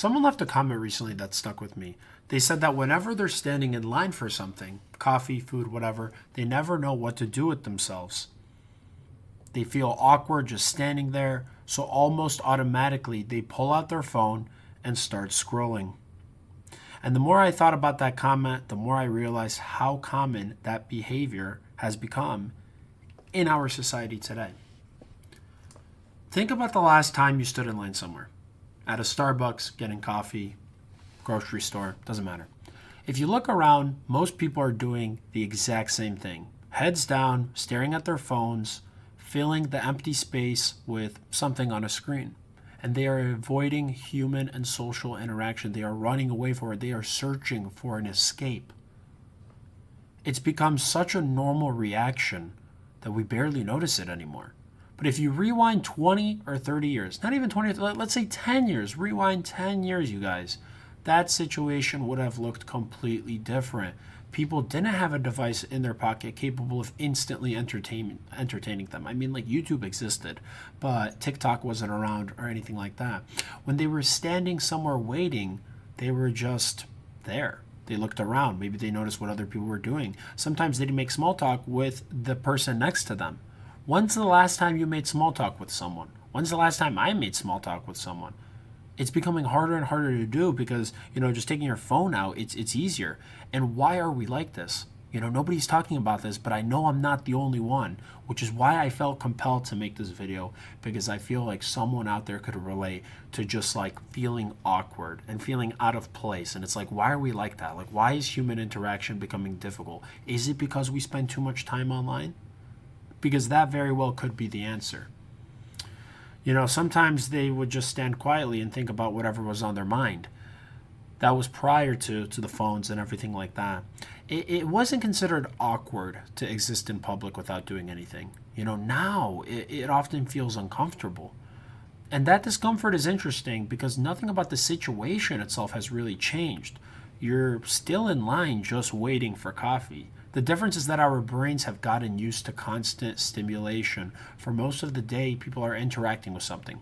Someone left a comment recently that stuck with me. They said that whenever they're standing in line for something, coffee, food, whatever, they never know what to do with themselves. They feel awkward just standing there, so almost automatically they pull out their phone and start scrolling. And the more I thought about that comment, the more I realized how common that behavior has become in our society today. Think about the last time you stood in line somewhere. At a Starbucks, getting coffee, grocery store, doesn't matter. If you look around, most people are doing the exact same thing. Heads down, staring at their phones, filling the empty space with something on a screen. And they are avoiding human and social interaction. They are running away from it. They are searching for an escape. It's become such a normal reaction that we barely notice it anymore. But if you rewind 20 or 30 years, not even 20, let's say 10 years, rewind 10 years, you guys, that situation would have looked completely different. People didn't have a device in their pocket capable of instantly entertaining them. I mean, like YouTube existed, but TikTok wasn't around or anything like that. When they were standing somewhere waiting, they were just there. They looked around. Maybe they noticed what other people were doing. Sometimes they'd make small talk with the person next to them. When's the last time you made small talk with someone? When's the last time I made small talk with someone? It's becoming harder and harder to do because, just taking your phone out, it's easier. And why are we like this? Nobody's talking about this, but I know I'm not the only one, which is why I felt compelled to make this video, because I feel like someone out there could relate to just like feeling awkward and feeling out of place. And it's like, why are we like that? Like, why is human interaction becoming difficult? Is it because we spend too much time online? Because that very well could be the answer. Sometimes they would just stand quietly and think about whatever was on their mind. That was prior to the phones and everything like that. It wasn't considered awkward to exist in public without doing anything. Now it often feels uncomfortable. And that discomfort is interesting because nothing about the situation itself has really changed. You're still in line just waiting for coffee. The difference is that our brains have gotten used to constant stimulation. For most of the day, people are interacting with something.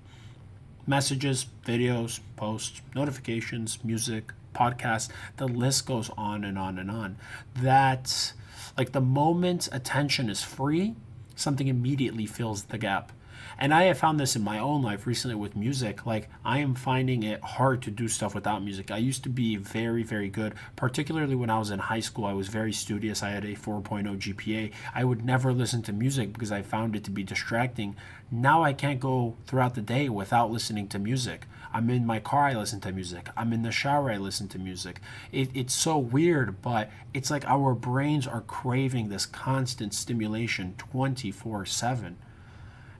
Messages, videos, posts, notifications, music, podcasts, the list goes on and on and on. That, like the moment attention is free, something immediately fills the gap. And I have found this in my own life recently with music. Like, I am finding it hard to do stuff without music. I used to be very, very good, particularly when I was in high school. I was very studious. I had a 4.0 GPA. I would never listen to music because I found it to be distracting. Now I can't go throughout the day without listening to music. I'm in my car, I listen to music. I'm in the shower, I listen to music. It's so weird, but it's like our brains are craving this constant stimulation 24/7.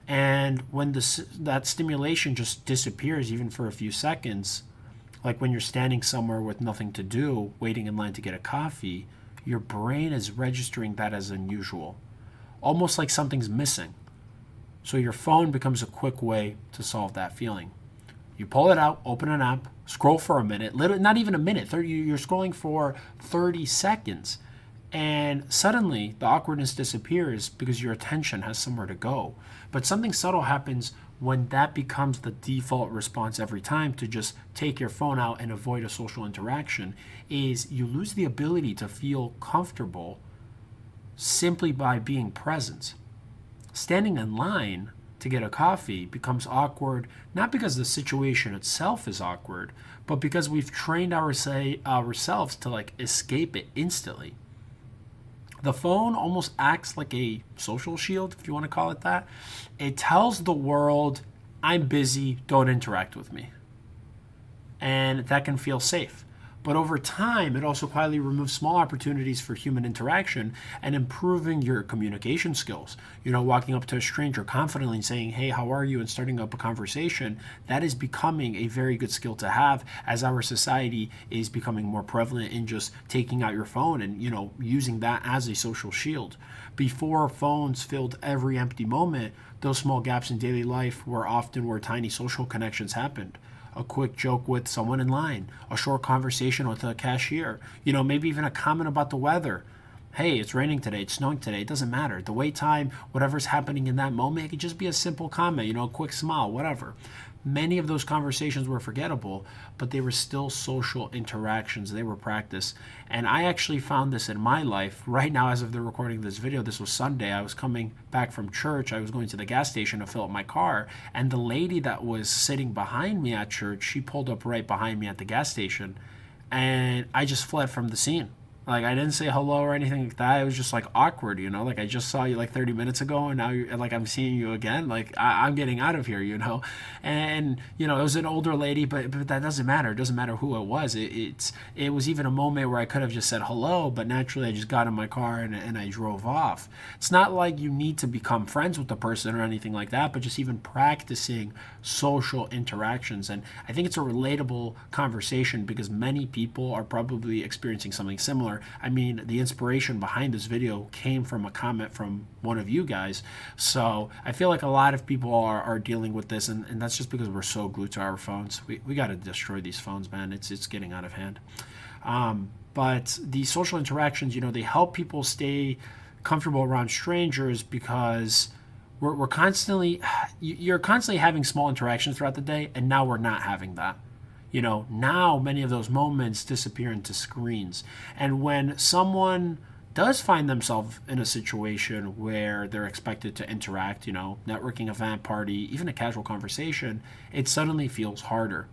And when that stimulation just disappears, even for a few seconds, like when you're standing somewhere with nothing to do, waiting in line to get a coffee, your brain is registering that as unusual, almost like something's missing. So your phone becomes a quick way to solve that feeling. You pull it out, open an app, scroll for a minute, not even a minute, you're scrolling for 30 seconds. And suddenly the awkwardness disappears because your attention has somewhere to go. But something subtle happens when that becomes the default response every time to just take your phone out and avoid a social interaction, is you lose the ability to feel comfortable simply by being present. Standing in line to get a coffee becomes awkward, not because the situation itself is awkward, but because we've trained ourselves to like escape it instantly. The phone almost acts like a social shield, if you want to call it that. It tells the world, I'm busy, don't interact with me. And that can feel safe. But over time, it also quietly removes small opportunities for human interaction and improving your communication skills. Walking up to a stranger confidently and saying, hey, how are you? And starting up a conversation, that is becoming a very good skill to have as our society is becoming more prevalent in just taking out your phone and, using that as a social shield. Before phones filled every empty moment, those small gaps in daily life were often where tiny social connections happened. A quick joke with someone in line, a short conversation with a cashier, maybe even a comment about the weather. Hey, it's raining today, it's snowing today, it doesn't matter. The wait time, whatever's happening in that moment, it could just be a simple comment, a quick smile, whatever. Many of those conversations were forgettable, but they were still social interactions. They were practice. And I actually found this in my life right now as of the recording of this video. This was Sunday. I was coming back from church. I was going to the gas station to fill up my car. And the lady that was sitting behind me at church, she pulled up right behind me at the gas station. And I just fled from the scene. Like, I didn't say hello or anything like that. It was just like awkward, Like, I just saw you like 30 minutes ago, and now you're like, I'm seeing you again. Like, I'm getting out of here. And it was an older lady, but that doesn't matter. It doesn't matter who it was. It was even a moment where I could have just said hello, but naturally I just got in my car and I drove off. It's not like you need to become friends with the person or anything like that, but just even practicing social interactions. And I think it's a relatable conversation because many people are probably experiencing something similar. I mean, the inspiration behind this video came from a comment from one of you guys. So I feel like a lot of people are dealing with this, and that's just because we're so glued to our phones. We got to destroy these phones, man. It's getting out of hand. But the social interactions, they help people stay comfortable around strangers because we're constantly, you're constantly having small interactions throughout the day, and now we're not having that. Now many of those moments disappear into screens. And when someone does find themselves in a situation where they're expected to interact, networking event, party, even a casual conversation, it suddenly feels harder.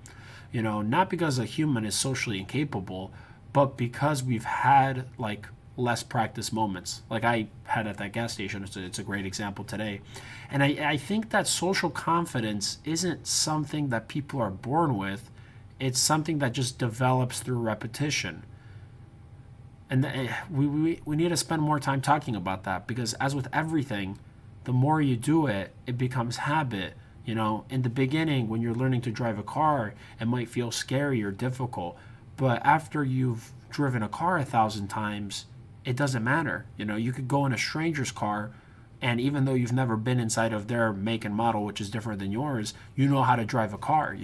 Not because a human is socially incapable, but because we've had like less practice moments like I had at that gas station. It's a great example today. And I think that social confidence isn't something that people are born with. It's something that just develops through repetition. And we need to spend more time talking about that because, as with everything, the more you do it, it becomes habit. In the beginning, when you're learning to drive a car, it might feel scary or difficult. But after you've driven a car 1,000 times, it doesn't matter. You could go in a stranger's car, and even though you've never been inside of their make and model, which is different than yours, you know how to drive a car.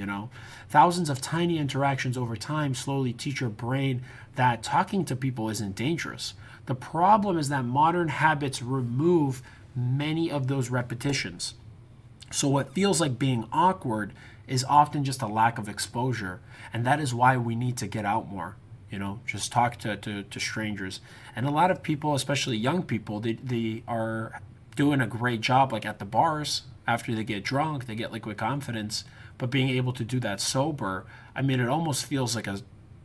Thousands of tiny interactions over time slowly teach your brain that talking to people isn't dangerous. The problem is that modern habits remove many of those repetitions. So what feels like being awkward is often just a lack of exposure. And that is why we need to get out more. Just talk to strangers. And a lot of people, especially young people, they are doing a great job like at the bars. After they get drunk, they get liquid confidence. But being able to do that sober, it almost feels like a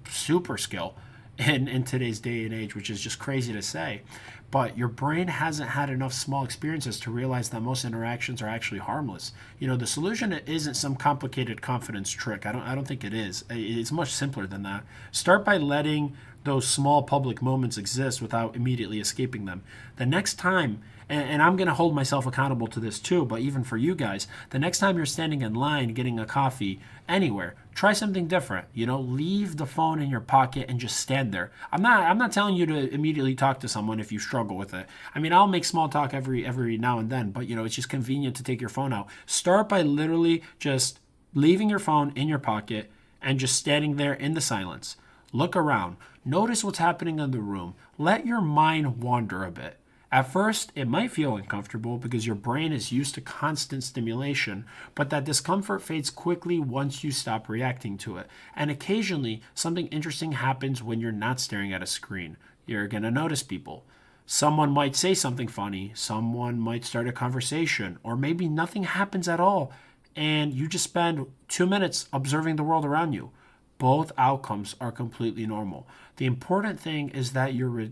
super skill in today's day and age, which is just crazy to say. But your brain hasn't had enough small experiences to realize that most interactions are actually harmless. The solution isn't some complicated confidence trick. I don't think it is. It's much simpler than that. Start by letting those small public moments exist without immediately escaping them. The next time, and I'm going to hold myself accountable to this too, but even for you guys, the next time you're standing in line getting a coffee anywhere, try something different. Leave the phone in your pocket and just stand there. I'm not telling you to immediately talk to someone if you struggle with it. I'll make small talk every now and then, but it's just convenient to take your phone out. Start by literally just leaving your phone in your pocket and just standing there in the silence. Look around. Notice what's happening in the room. Let your mind wander a bit. At first, it might feel uncomfortable because your brain is used to constant stimulation, but that discomfort fades quickly once you stop reacting to it. And occasionally, something interesting happens when you're not staring at a screen. You're going to notice people. Someone might say something funny, someone might start a conversation, or maybe nothing happens at all, and you just spend 2 minutes observing the world around you. Both outcomes are completely normal. The important thing is that you're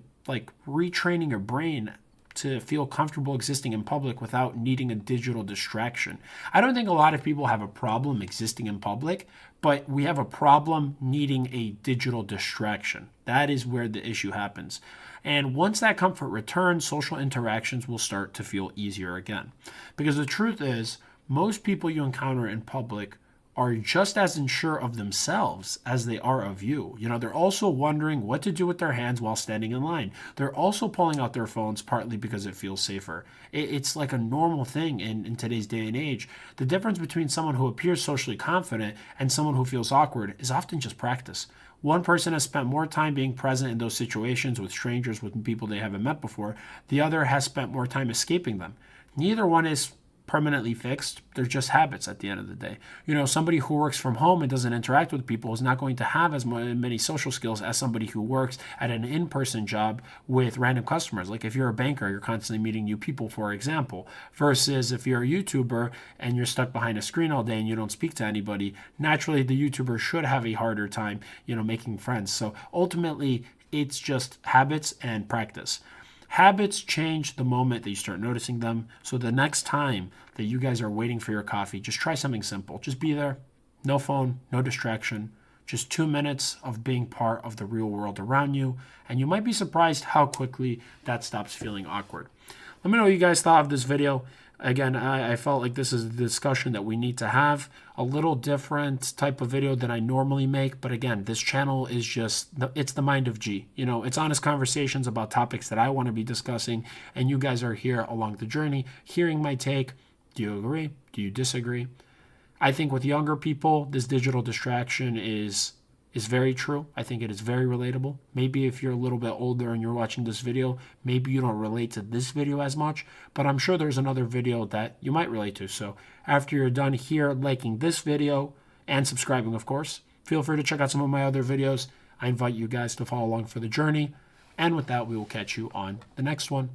retraining your brain to feel comfortable existing in public without needing a digital distraction. I don't think a lot of people have a problem existing in public, but we have a problem needing a digital distraction. That is where the issue happens. And once that comfort returns, social interactions will start to feel easier again. Because the truth is, most people you encounter in public are just as unsure of themselves as they are of you. They're also wondering what to do with their hands while standing in line. They're also pulling out their phones partly because it feels safer. It's like a normal thing in today's day and age. The difference between someone who appears socially confident and someone who feels awkward is often just practice. One person has spent more time being present in those situations with strangers, with people they haven't met before. The other has spent more time escaping them. Neither one is permanently fixed. They're just habits at the end of the day. Somebody who works from home and doesn't interact with people is not going to have as many social skills as somebody who works at an in-person job with random customers. Like if you're a banker, you're constantly meeting new people, for example, versus if you're a YouTuber and you're stuck behind a screen all day and you don't speak to anybody, naturally the YouTuber should have a harder time, making friends. So ultimately, it's just habits and practice. Habits change the moment that you start noticing them. So the next time that you guys are waiting for your coffee, just try something simple. Just be there. No phone, no distraction. Just 2 minutes of being part of the real world around you. And you might be surprised how quickly that stops feeling awkward. Let me know what you guys thought of this video. Again, I felt like this is a discussion that we need to have. A little different type of video than I normally make. But again, this channel is it's the mind of G. It's honest conversations about topics that I want to be discussing. And you guys are here along the journey, hearing my take. Do you agree? Do you disagree? I think with younger people, this digital distraction is very true. I think it is very relatable. Maybe if you're a little bit older and you're watching this video, maybe you don't relate to this video as much, but I'm sure there's another video that you might relate to. So after you're done here liking this video and subscribing, of course, feel free to check out some of my other videos. I invite you guys to follow along for the journey. And with that, we will catch you on the next one.